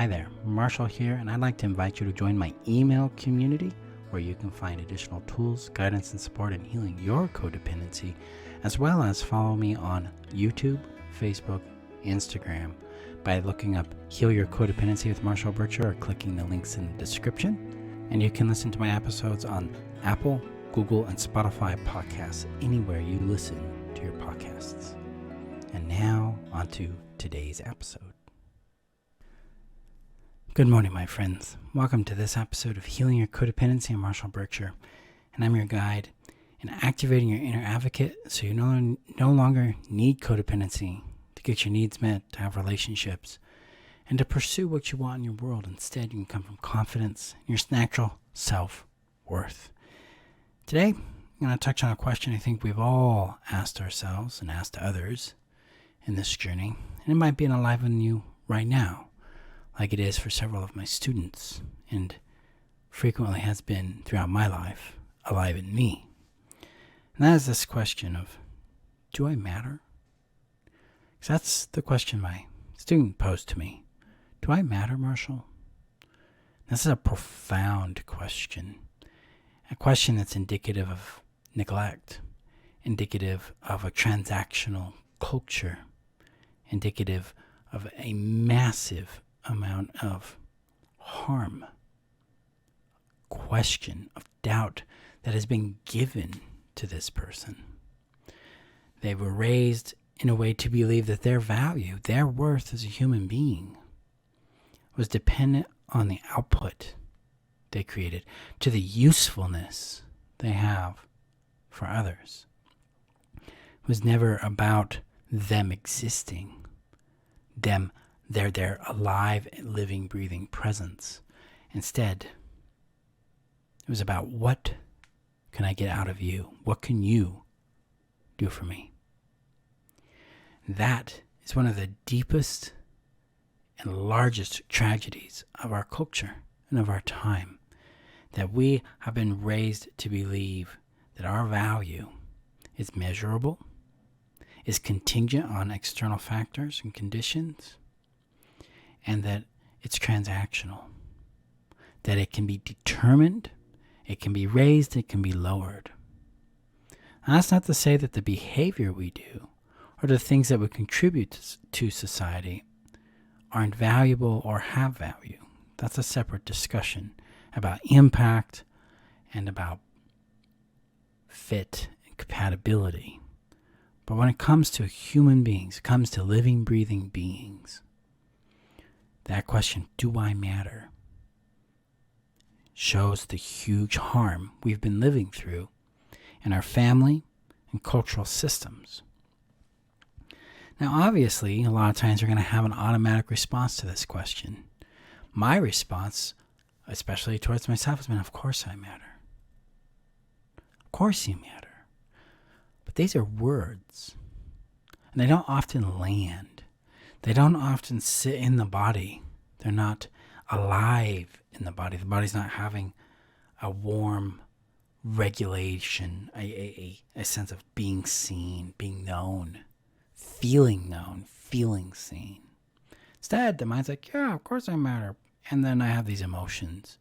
Hi there, Marshall here, and I'd like to invite you to join my email community where you can find additional tools, guidance, and support in healing your codependency, as well as follow me on YouTube, Facebook, Instagram by looking up Heal Your Codependency with Marshall Berkshire or clicking the links in the description. And you can listen to my episodes on Apple, Google, and Spotify podcasts, anywhere you listen to your podcasts. And now, on to today's episode. Good morning, my friends. Welcome to this episode of Healing Your Codependency. I'm Marshall Berkshire, and I'm your guide in activating your inner advocate so you no longer need codependency to get your needs met, to have relationships, and to pursue what you want in your world. Instead, you can come from confidence and your natural self-worth. Today, I'm going to touch on a question I think we've all asked ourselves and asked others in this journey, and it might be alive in you right now, like it is for several of my students, and frequently has been throughout my life, alive in me. And that is this question of, do I matter? Because that's the question my student posed to me. Do I matter, Marshall? This is a profound question. A question that's indicative of neglect, indicative of a transactional culture, indicative of a massive amount of harm, question of doubt that has been given to this person. They were raised in a way to believe that their value, their worth as a human being, was dependent on the output they created, to the usefulness they have for others. It was never about them existing, their alive, living, breathing presence. Instead, it was about, what can I get out of you? What can you do for me? That is one of the deepest and largest tragedies of our culture and of our time, that we have been raised to believe that our value is measurable, is contingent on external factors and conditions, and that it's transactional, that it can be determined, it can be raised, it can be lowered. And that's not to say that the behavior we do or the things that we contribute to society aren't valuable or have value. That's a separate discussion about impact and about fit and compatibility. But when it comes to human beings, it comes to living, breathing beings, that question, do I matter, shows the huge harm we've been living through in our family and cultural systems. Now, obviously, a lot of times we're going to have an automatic response to this question. My response, especially towards myself, has been, of course I matter. Of course you matter. But these are words, and they don't often land. They don't often sit in the body. They're not alive in the body. The body's not having a warm regulation, a sense of being seen, being known, feeling seen. Instead, the mind's like, yeah, of course I matter. And then I have these emotions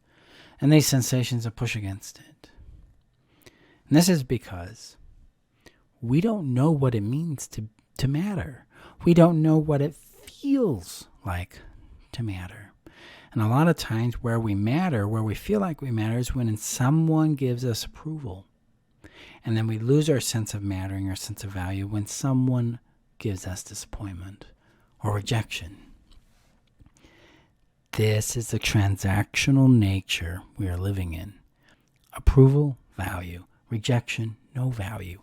and these sensations that push against it. And this is because we don't know what it means to matter. We don't know what it feels like to matter. And a lot of times where we matter, where we feel like we matter, is when someone gives us approval. And then we lose our sense of mattering, our sense of value, when someone gives us disappointment or rejection. This is the transactional nature we are living in. Approval, value. Rejection, no value.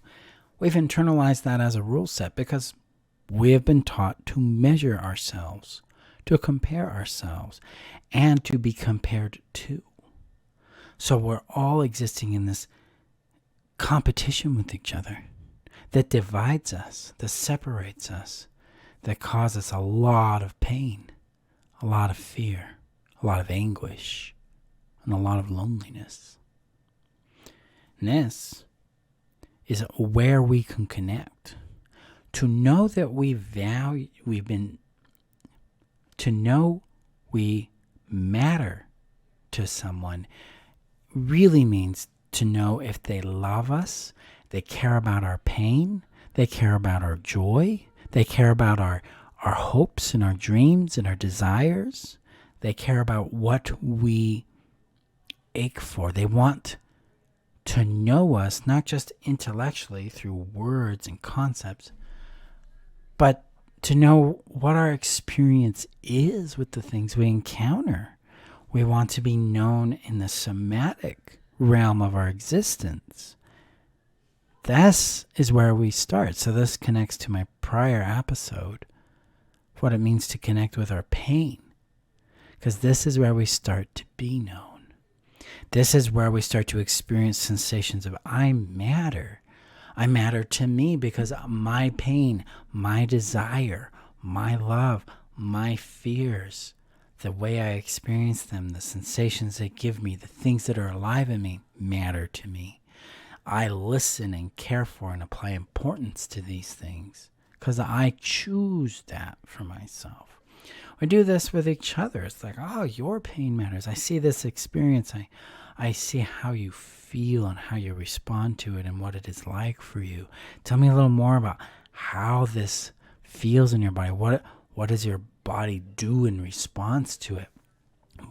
We've internalized that as a rule set because we have been taught to measure ourselves, to compare ourselves, and to be compared to. So we're all existing in this competition with each other that divides us, that separates us, that causes a lot of pain, a lot of fear, a lot of anguish, and a lot of loneliness. And this is where we can connect. To know that we matter to someone really means to know if they love us, they care about our pain, they care about our joy, they care about our hopes and our dreams and our desires. They care about what we ache for. They want to know us, not just intellectually through words and concepts, but to know what our experience is with the things we encounter. We want to be known in the somatic realm of our existence. This is where we start. So this connects to my prior episode, what it means to connect with our pain. Because this is where we start to be known. This is where we start to experience sensations of I matter. I matter to me because my pain, my desire, my love, my fears, the way I experience them, the sensations they give me, the things that are alive in me matter to me. I listen and care for and apply importance to these things because I choose that for myself. We do this with each other. It's like, oh, your pain matters. I see this experience. I see how you feel and how you respond to it and what it is like for you. Tell me a little more about how this feels in your body. What does your body do in response to it?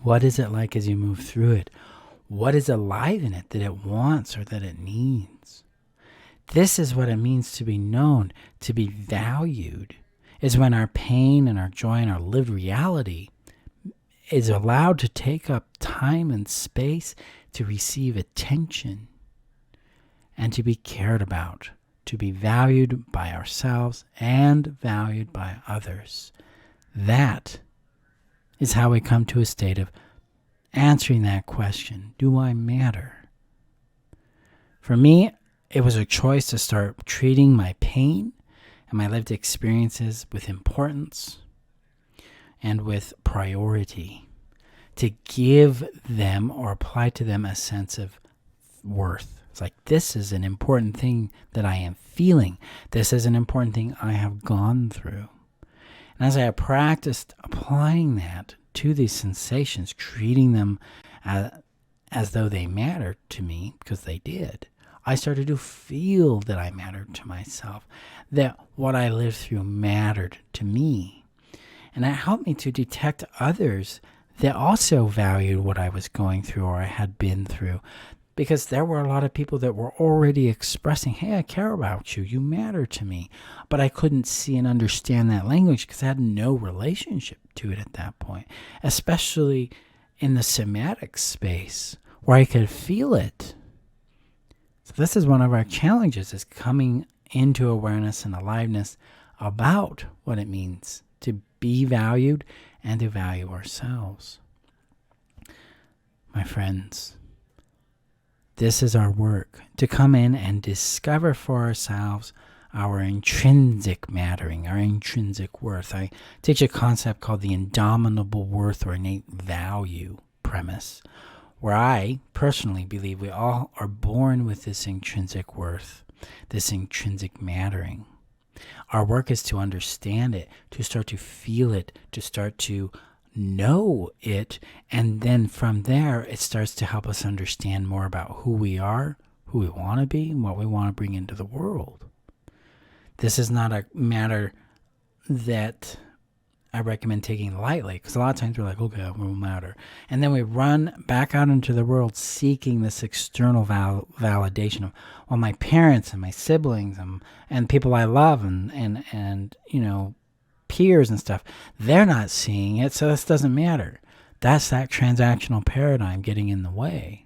What is it like as you move through it? What is alive in it that it wants or that it needs? This is what it means to be known, to be valued, is when our pain and our joy and our lived reality is allowed to take up time and space to receive attention and to be cared about, to be valued by ourselves and valued by others. That is how we come to a state of answering that question, do I matter? For me, it was a choice to start treating my pain and my lived experiences with importance and with priority, to give them or apply to them a sense of worth. It's like, this is an important thing that I am feeling. This is an important thing I have gone through. And as I practiced applying that to these sensations, treating them as though they mattered to me, because they did, I started to feel that I mattered to myself, that what I lived through mattered to me. And that helped me to detect others that also valued what I was going through or I had been through. Because there were a lot of people that were already expressing, hey, I care about you, you matter to me. But I couldn't see and understand that language because I had no relationship to it at that point. Especially in the somatic space where I could feel it. So this is one of our challenges, is coming into awareness and aliveness about what it means to be valued and to value ourselves. My friends, this is our work, to come in and discover for ourselves our intrinsic mattering, our intrinsic worth. I teach a concept called the indomitable worth or innate value premise, where I personally believe we all are born with this intrinsic worth, this intrinsic mattering. Our work is to understand it, to start to feel it, to start to know it, and then from there it starts to help us understand more about who we are, who we want to be, and what we want to bring into the world. This is not a matter that I recommend taking lightly, because a lot of times we're like, okay, it won't matter. And then we run back out into the world seeking this external validation of, well, my parents and my siblings and people I love and you know, peers and stuff, they're not seeing it, so this doesn't matter. That's that transactional paradigm getting in the way.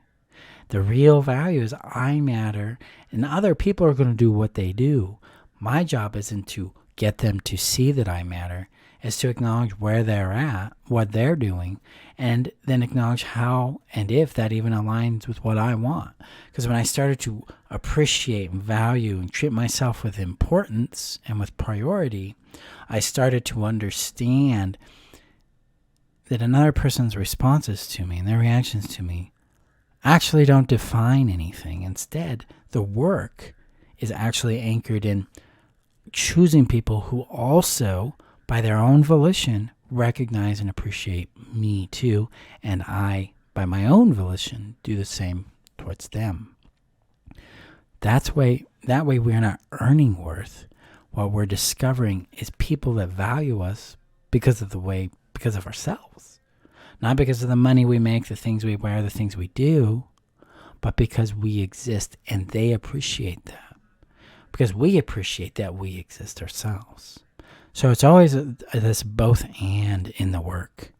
The real value is I matter, and other people are going to do what they do. My job isn't to get them to see that I matter, is to acknowledge where they're at, what they're doing, and then acknowledge how and if that even aligns with what I want. Because when I started to appreciate and value and treat myself with importance and with priority, I started to understand that another person's responses to me and their reactions to me actually don't define anything. Instead, the work is actually anchored in choosing people who also, by their own volition, recognize and appreciate me too, and I, by my own volition, do the same towards them. That way we're not earning worth. What we're discovering is people that value us because of ourselves. Not because of the money we make, the things we wear, the things we do, but because we exist and they appreciate that. Because we appreciate that we exist ourselves. So it's always this both and in the work.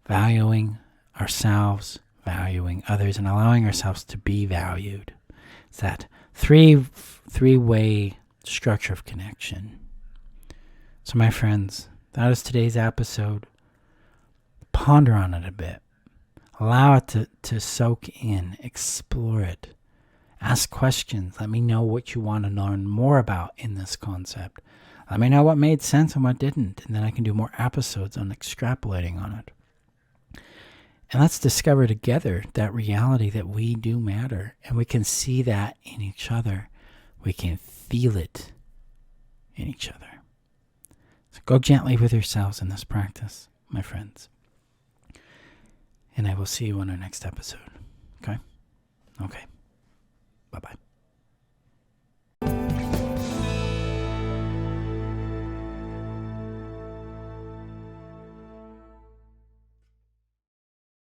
Valuing ourselves, valuing others, and allowing ourselves to be valued. It's that three-way structure of connection. So my friends, that is today's episode. Ponder on it a bit. Allow it to soak in. Explore it. Ask questions. Let me know what you want to learn more about in this concept. Let me know what made sense and what didn't, and then I can do more episodes on extrapolating on it. And let's discover together that reality that we do matter, and we can see that in each other. We can feel it in each other. So go gently with yourselves in this practice, my friends. And I will see you on our next episode. Okay? Okay. Bye-bye.